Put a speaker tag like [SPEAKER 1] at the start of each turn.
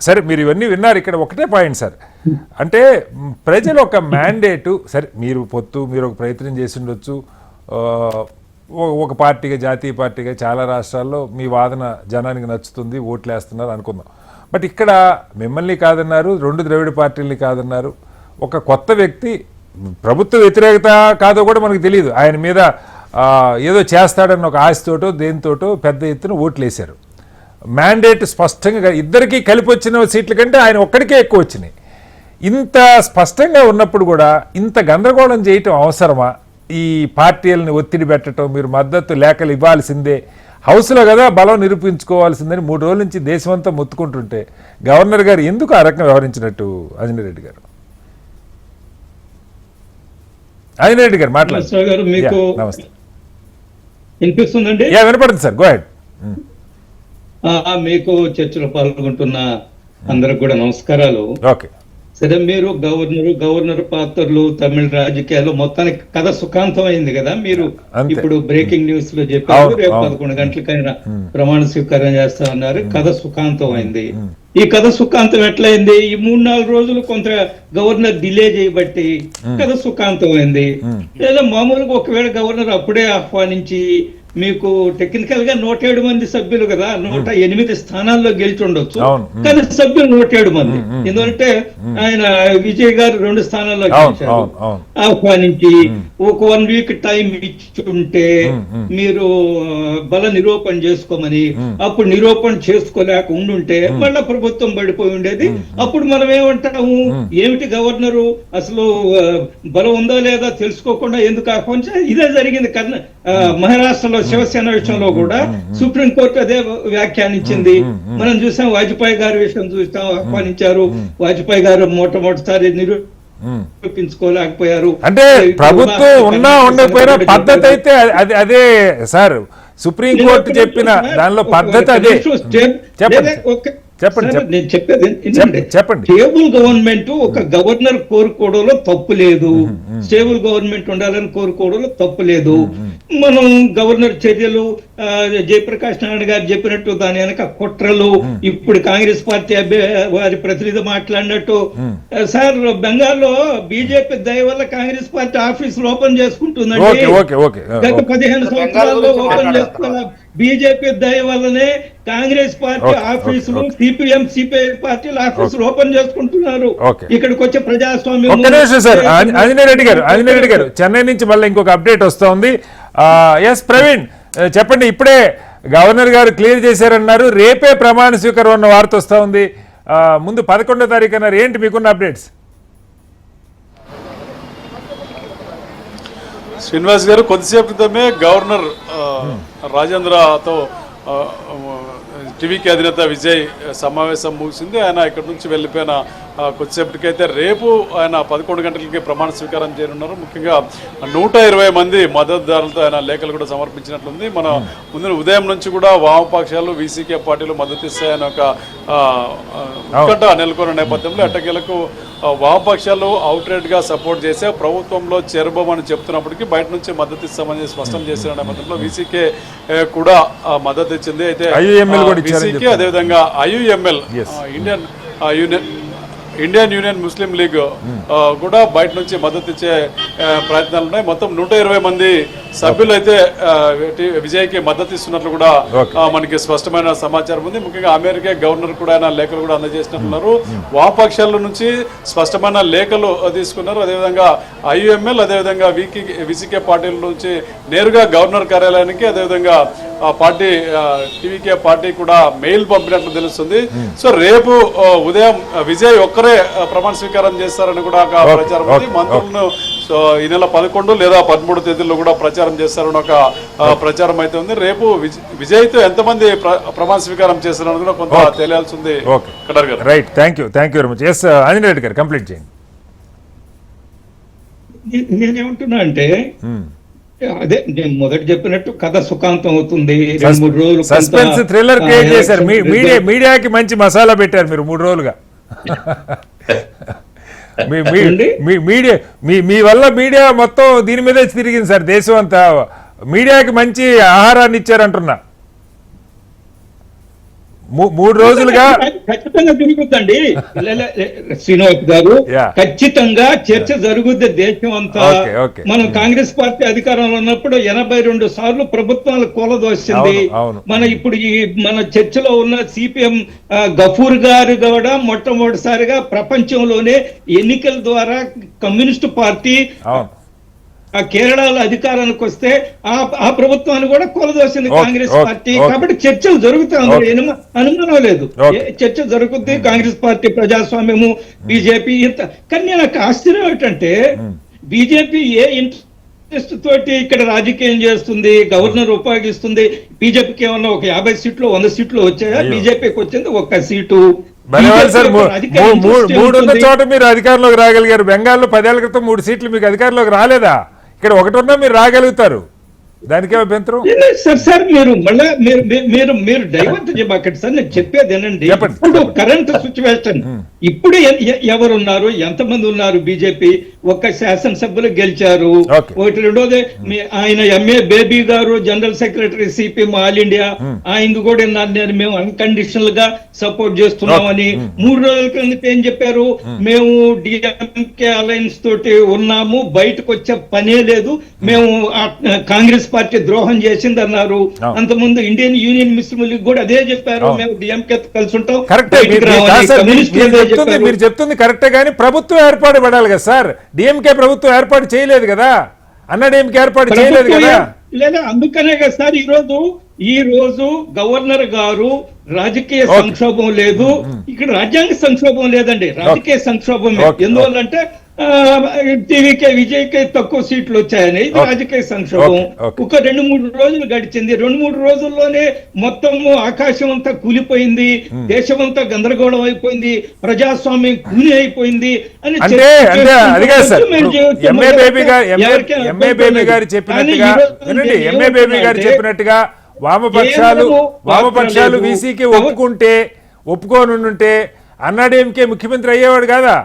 [SPEAKER 1] సరే మీరు ఇవన్నీ విన్నారు. ఇక్కడ ఒకటే పాయింట్ సార్, అంటే ప్రజలు ఒక మ్యాండేటు, సరే మీరు మీరు ఒక ప్రయత్నం చేసి ఉండొచ్చు, ఒక పార్టీగా జాతీయ పార్టీగా చాలా రాష్ట్రాల్లో మీ వాదన జనానికి నచ్చుతుంది, ఓట్లు వేస్తున్నారు అనుకుందాం. బట్ ఇక్కడ మిమ్మల్ని కాదన్నారు, 2 ద్రవిడ పార్టీలని కాదన్నారు, ఒక కొత్త వ్యక్తి, ప్రభుత్వ వ్యతిరేకత కాదో కూడా మనకు తెలియదు, ఆయన మీద ఏదో చేస్తాడన్న ఒక ఆశతోటో దేనితోటో పెద్ద ఎత్తున ఓట్లు వేశారు. మ్యాండేట్ స్పష్టంగా ఇద్దరికీ కలిపి వచ్చిన సీట్ల కంటే ఆయన ఒక్కడికే ఎక్కువ వచ్చినాయి. ఇంత స్పష్టంగా ఉన్నప్పుడు కూడా ఇంత గందరగోళం చేయటం అవసరమా? ఈ పార్టీలని ఒత్తిడి పెట్టడం, మీరు మద్దతు లేఖలు ఇవ్వాల్సిందే, హౌస్లో కదా బలం నిరూపించుకోవాల్సిందని 3 రోజుల నుంచి దేశమంతా మొత్తుకుంటుంటే గవర్నర్ గారు ఎందుకు ఆ రకంగా వ్యవహరించినట్టు? ఆంజనేయ రెడ్డి గారు మాట్లాడారు. నమస్తే, వినపడుతుంది సార్, గో హెడ్.
[SPEAKER 2] మీకు చర్చలో పాల్గొంటున్న అందరికి కూడా నమస్కారాలు.
[SPEAKER 1] ఓకే,
[SPEAKER 2] సరే, మీరు గవర్నర్ పాత్రలు తమిళ రాజకీయాలు మొత్తానికి కథ సుఖాంతం అయింది కదా. మీరు ఇప్పుడు బ్రేకింగ్ న్యూస్ లో చెప్పారు, రేపు 11 గంటలకైనా ప్రమాణ స్వీకారం చేస్తా ఉన్నారు. కథ సుఖాంతం అయింది. ఈ కథ సుఖాంతం ఎట్లయింది? ఈ 3-4 రోజులు కొంత గవర్నర్ డిలే చేయబట్టి కథ సుఖాంతం అయింది. లేదా మామూలుగా ఒకవేళ గవర్నర్ అప్పుడే ఆహ్వానించి, మీకు టెక్నికల్ గా 107 మంది సభ్యులు కదా, 108 స్థానాల్లో గెలిచి ఉండొచ్చు, కానీ సభ్యులు 107 మంది. ఎందుకంటే ఆయన విజయ్ గారు 2 స్థానాల్లో గెలిచారు. ఆహ్వానించి ఒక 1 వీక్ టైం ఇచ్చుంటే మీరు బల నిరూపణ చేసుకోమని, అప్పుడు నిరూపణ చేసుకోలేక ఉండుంటే మళ్ళా ప్రభుత్వం పడిపోయి ఉండేది. అప్పుడు మనం ఏమంటాము, ఏమిటి గవర్నరు అసలు బలం ఉందా లేదా తెలుసుకోకుండా ఎందుకు ఆహ్వానించారు? ఇదే జరిగింది మహారాష్ట్రలో శివసేన విషయంలో కూడా సుప్రీంకోర్టు అదే వ్యాఖ్యానించింది. మనం చూసాం, వాజ్పేయి గారి విషయం చూస్తాం, ఆహ్వానించారు. వాజ్పేయి గారు మొట్టమొదటిసారి నిరూపించుకోలేకపోయారు.
[SPEAKER 1] అంటే ప్రభుత్వం ఉన్నా ఉండకపోయినా పద్ధతి అయితే అదే సార్. సుప్రీంకోర్టు చెప్పిన దానిలో పద్ధతి అదే.
[SPEAKER 2] నేను చెప్పేది చెప్పండి. స్టేబుల్ గవర్నమెంట్ ఒక గవర్నర్ కోరుకోవడంలో తప్పు లేదు. స్టేబుల్ గవర్నమెంట్ ఉండాలని కోరుకోవడంలో తప్పు లేదు. మనం గవర్నర్ చర్యలు, జయప్రకాష్ నాయుడు గారు చెప్పినట్టు దాని వెనక కుట్రలు, ఇప్పుడు కాంగ్రెస్ పార్టీ వారి ప్రతినిధి మాట్లాడినట్టు, సార్ బెంగాల్లో బీజేపీ దయ వల్ల కాంగ్రెస్ పార్టీ ఆఫీసులు ఓపెన్ చేసుకుంటుందండి. గత 15 సంవత్సరాల్లో ఓపెన్ చేసుకోవాలి. బీజేపీ దయ వల్లనే కాంగ్రెస్ పార్టీ ఆఫీసులు, సిపిఎం సిపిఐ పార్టీలు ఆఫీసులు ఓపెన్ చేసుకుంటున్నారు. ఇక్కడికి వచ్చే ప్రజాస్వామ్యం.
[SPEAKER 1] ఆంజనేయ రెడ్డి గారు చెన్నై నుంచి మళ్ళీ ఇంకొక అప్డేట్ వస్తోంది. ఎస్ ప్రవీణ్, చెప్పండి. ఇప్పుడే గవర్నర్ గారు క్లియర్ చేశారన్నారు, రేపే ప్రమాణ స్వీకారం ఉన్న వార్త వస్తూ ఉంది. ముందు 11వ తారీఖు అన్నారు, ఏంటి మీకున్న అప్డేట్స్?
[SPEAKER 3] శ్రీనివాస్ గారు, కొద్దిసేపు క్రితమే గవర్నర్ రాజేంద్రతో టీవీకి అధినేత విజయ్ సమావేశం ముగిసింది. ఆయన ఇక్కడి నుంచి వెళ్ళిపోయిన కొద్దిసేపటికైతే రేపు ఆయన 11 గంటలకి ప్రమాణ స్వీకారం చేయనున్నారు. ముఖ్యంగా 120 మంది మద్దతుదారులతో ఆయన లేఖలు కూడా సమర్పించినట్లుంది. మన ముందు ఉదయం నుంచి కూడా వామపక్షాలు, వీసీకే పార్టీలు మద్దతు ఇస్తాయని ఒక ఉత్కంఠ నెలకొన్న నేపథ్యంలో ఎట్టకేలకు వామపక్షాలు అవుట్రైట్ గా సపోర్ట్ చేసే ప్రభుత్వంలో చేరబోమని చెప్తున్నప్పటికీ బయట నుంచి మద్దతు ఇస్తామని స్పష్టం చేసిన నేపథ్యంలో వీసీకే కూడా మద్దతు ఇచ్చింది. అయితే వీసీకే అదేవిధంగా ఐయుఎంఎల్, ఇండియన్ యూనియన్ ముస్లిం లీగ్ కూడా బయట నుంచి మద్దతు ఇచ్చే ప్రయత్నాలు ఉన్నాయి. మొత్తం 120 మంది సభ్యులు అయితే విజయ్కి మద్దతు ఇస్తున్నట్లు కూడా మనకి స్పష్టమైన సమాచారం ఉంది. ముఖ్యంగా అమెరికా గవర్నర్ కూడా ఆయన లేఖలు కూడా అందజేసినట్లున్నారు. వామపక్షాల నుంచి స్పష్టమైన లేఖలు తీసుకున్నారు. అదేవిధంగా ఐయుఎంఎల్, అదేవిధంగా విసికే పార్టీల నుంచి నేరుగా గవర్నర్ కార్యాలయానికి, అదేవిధంగా పార్టీ టీవీకే పార్టీ కూడా మెయిల్ పంపినట్లు తెలుస్తుంది. సో రేపు ఉదయం విజయ్ ఒక్కరే ప్రమాణ స్వీకారం చేస్తారని కూడా ఒక ప్రచారం ఉంది. మంత్రులను ఈ నెల 11 లేదా 13 తేదీల్లో కూడా ప్రచారం చేస్తారని ఒక ప్రచారం అయితే ఉంది. రేపు విజయ్తో ఎంతమంది ప్రమాణ స్వీకారం చేస్తారని కూడా కొంత తెలియాల్సి ఉంది.
[SPEAKER 1] Right, thank you very much. S Anjaneya Reddy garu complete చేయండి.
[SPEAKER 2] నేనేమంటున్నా అంటే, అదే నేను మొదటి చెప్పినట్టు కథ సుఖాంతం అవుతుంది. 2-3 రోజులు
[SPEAKER 1] సస్పెన్స్ థ్రిల్లర్ క్రియేట్ చేశారు. మీడియాకి మంచి మసాలా పెట్టారు మీరు 3 రోజులుగా. మీ వల్ల మీడియా మొత్తం దీని మీదే తిరిగింది సార్. దేశం అంతా మీడియాకి మంచి ఆహారాన్ని ఇచ్చారంటున్నా. మూడు రోజులుగా
[SPEAKER 2] ఖచ్చితంగా జరుగుద్దండి శ్రీనివాస్ గారు.
[SPEAKER 1] Yeah.
[SPEAKER 2] ఖచ్చితంగా చర్చ జరుగుద్ది దేశం అంతా.
[SPEAKER 1] Okay, okay.
[SPEAKER 2] మనం కాంగ్రెస్ పార్టీ అధికారంలో ఉన్నప్పుడు 82 సార్లు ప్రభుత్వాలు కూలదోసింది.
[SPEAKER 1] అవును.
[SPEAKER 2] మన ఇప్పుడు ఈ మన చర్చలో ఉన్న సిపిఎం గఫూర్ గారు కూడా మొట్టమొదటిసారిగా ప్రపంచంలోనే ఎన్నికల ద్వారా కమ్యూనిస్టు పార్టీ
[SPEAKER 1] అవును
[SPEAKER 2] ఆ కేరళలో అధికారానికి వస్తే ఆ ప్రభుత్వాన్ని కూడా కొలదోసింది కాంగ్రెస్ పార్టీ. కాబట్టి చర్చలు జరుగుతాయి, అందులో అనుమానం లేదు. చర్చ జరుగుద్ది. కాంగ్రెస్ పార్టీ ప్రజాస్వామ్యము, బీజేపీ ఇంత. కానీ నాకు ఆశ్చర్యం ఏంటంటే బీజేపీ ఏ ఇంట్రెస్ట్ తోటి ఇక్కడ రాజకీయం చేస్తుంది, గవర్నర్ ఉపయోగిస్తుంది. బీజేపీకి ఏమన్నా ఒక 50 సీట్లు 100 సీట్లు వచ్చాయా? బీజేపీకి వచ్చింది 1 సీటు.
[SPEAKER 1] సార్ 3 ఉన్న చోట మీరు అధికారంలోకి రాగలిగారు. బెంగాల్లో 10 ఏళ్ల క్రితం 3 సీట్లు మీకు అధికారంలోకి రాలేదా? ఇక్కడ 1 ఉన్నా మీరు రాగలుగుతారు. దానికే అభ్యంతరం
[SPEAKER 2] సార్. మీరు మళ్ళా మీరు డైవర్ట్ చేయకండి సార్. నేను చెప్పేది ఏనండి, ఇప్పుడు కరెంట్ సిచ్యువేషన్ ఇప్పుడు ఎవరున్నారు, ఎంతమంది ఉన్నారు? బీజేపీ 1 శాసనసభ్యులు గెలిచారు. ఒకటి. రెండోది ఆయన ఎంఏ బేబీ గారు general secretary CPM all India, ఆయన కూడా మేము అన్కండిషనల్ గా సపోర్ట్ చేస్తున్నామని 3 రోజుల క్రితం ఏం చెప్పారు? మేము డిఎంకే అలయన్స్ తోటి ఉన్నాము, బయటకు వచ్చే పనే లేదు, మేము కాంగ్రెస్ పార్టీ ద్రోహం చేసింది అన్నారు. అంతకుముందు ఇండియన్ యూనియన్ ముస్లిం లీగ్ కూడా అదే చెప్పారు, మేము డిఎంకే కలిసి ఉంటాం.
[SPEAKER 1] మీరు చెప్తుంది కరెక్టే, కానీ ప్రభుత్వం ఏర్పాటు పడాలి కదా సార్. డిఎంకే ప్రభుత్వం ఏర్పాటు చేయలేదు కదా, అన్న డిఎంకే ఏర్పాటు చేయలేదు కదా.
[SPEAKER 2] లేదా అందుకనే కదా సార్ ఈ రోజు గవర్నర్ గారు రాజకీయ సంక్షోభం లేదు, ఇక్కడ రాజ్యాంగ సంక్షోభం లేదండి, రాజకీయ సంక్షోభం. ఎందువల్లంటే టీవీకే విజయ్కే తక్కువ సీట్లు వచ్చాయని ఇది రాజకీయ సంక్షోభం. ఒక 2-3 రోజులు గడిచింది. 2-3 రోజుల్లోనే మొత్తము ఆకాశం అంతా కూలిపోయింది, దేశం అంతా గందరగోళం అయిపోయింది, ప్రజాస్వామ్యం కూలి అయిపోయింది అని
[SPEAKER 1] ఎంఏ బేబీ గారు చెప్పినట్టుగా వామపక్షాలు వీసీకి ఒప్పుకోనుంటే అన్నాడీఎంకే ముఖ్యమంత్రి అయ్యేవాడు కాదా?